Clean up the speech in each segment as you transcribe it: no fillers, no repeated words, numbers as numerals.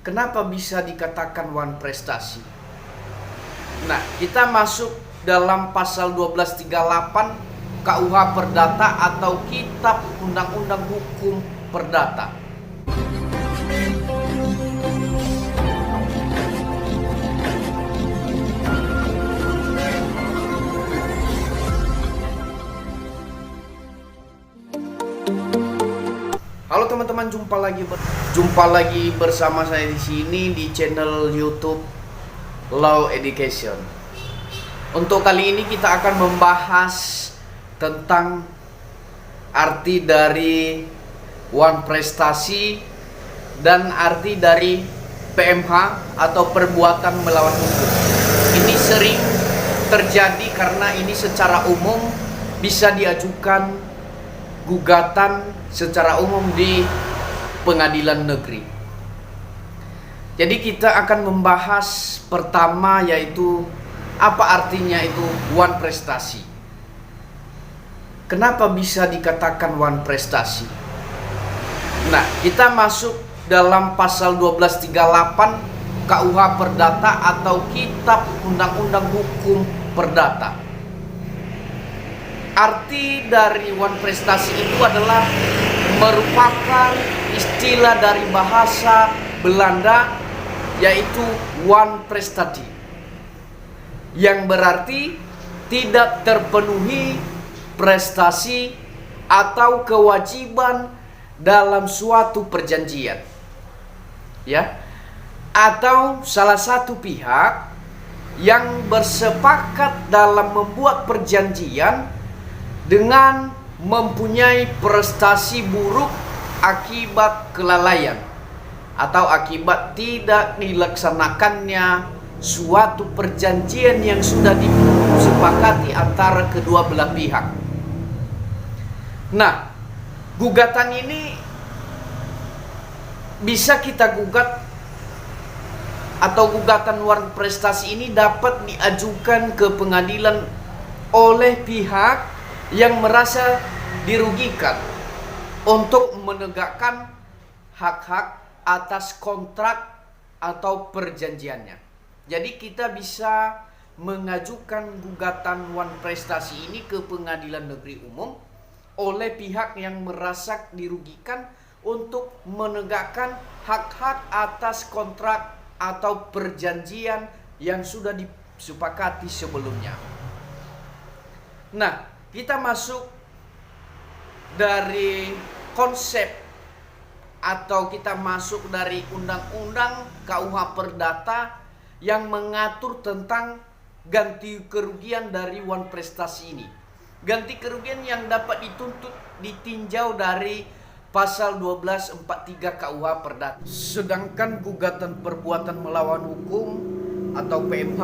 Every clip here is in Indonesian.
Kenapa bisa dikatakan one prestasi? Nah, kita masuk dalam pasal 1238 KUH Perdata atau Kitab Undang-Undang Hukum Perdata. Halo teman-teman, jumpa lagi bersama saya di sini di channel YouTube Law Education. Untuk kali ini kita akan membahas tentang arti dari one prestasi dan arti dari PMH atau perbuatan melawan hukum. Ini sering terjadi karena ini secara umum bisa diajukan gugatan secara umum di pengadilan negeri. Jadi kita akan membahas pertama yaitu apa artinya itu one prestasi. Kenapa bisa dikatakan one prestasi? Nah, kita masuk dalam pasal 1238 KUH Perdata atau Kitab Undang-Undang Hukum Perdata. Arti dari one prestasi itu adalah merupakan istilah dari bahasa Belanda yaitu one prestatie, yang berarti tidak terpenuhi prestasi atau kewajiban dalam suatu perjanjian, ya, atau salah satu pihak yang bersepakat dalam membuat perjanjian dengan mempunyai prestasi buruk akibat kelalaian atau akibat tidak dilaksanakannya suatu perjanjian yang sudah disepakati antara kedua belah pihak. Nah, gugatan ini bisa kita gugat atau gugatan one prestasi ini dapat diajukan ke pengadilan oleh pihak yang merasa dirugikan untuk menegakkan hak-hak atas kontrak atau perjanjiannya. Jadi kita bisa mengajukan gugatan one prestasi ini ke pengadilan negeri umum oleh pihak yang merasa dirugikan untuk menegakkan hak-hak atas kontrak atau perjanjian yang sudah disepakati sebelumnya. Nah, kita masuk dari konsep atau kita masuk dari undang-undang KUH Perdata yang mengatur tentang ganti kerugian dari one prestasi ini. Ganti kerugian yang dapat dituntut ditinjau dari pasal 1243 KUH Perdata. Sedangkan gugatan perbuatan melawan hukum atau PMH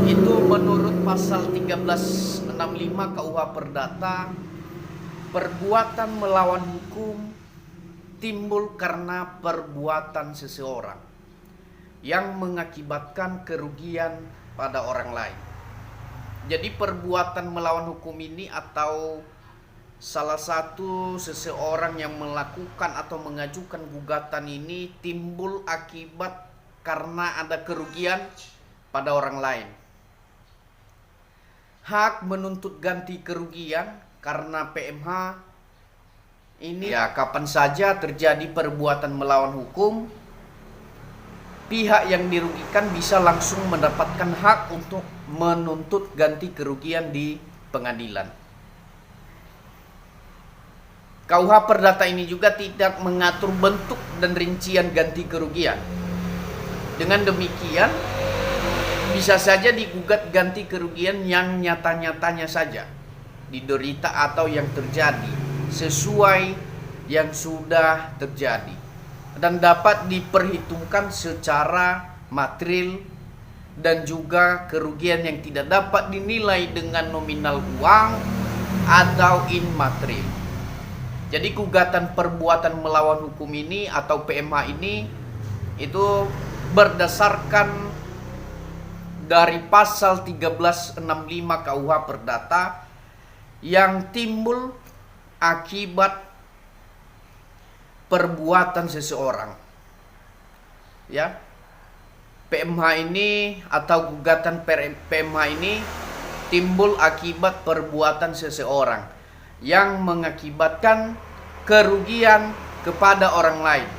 itu menurut pasal 1365 KUH Perdata, perbuatan melawan hukum timbul karena perbuatan seseorang yang mengakibatkan kerugian pada orang lain. Jadi perbuatan melawan hukum ini atau salah satu seseorang yang melakukan atau mengajukan gugatan ini timbul akibat karena ada kerugian pada orang lain. Hak menuntut ganti kerugian karena PMH ini ya kapan saja terjadi perbuatan melawan hukum, pihak yang dirugikan bisa langsung mendapatkan hak untuk menuntut ganti kerugian di pengadilan. KUH Perdata ini juga tidak mengatur bentuk dan rincian ganti kerugian. Dengan demikian, bisa saja digugat ganti kerugian yang nyata-nyatanya saja diderita atau yang terjadi sesuai yang sudah terjadi dan dapat diperhitungkan secara material dan juga kerugian yang tidak dapat dinilai dengan nominal uang atau immaterial. Jadi gugatan perbuatan melawan hukum ini atau PMH ini itu berdasarkan dari pasal 1365 KUH Perdata yang timbul akibat perbuatan seseorang ya. PMH ini atau gugatan PMH ini timbul akibat perbuatan seseorang yang mengakibatkan kerugian kepada orang lain.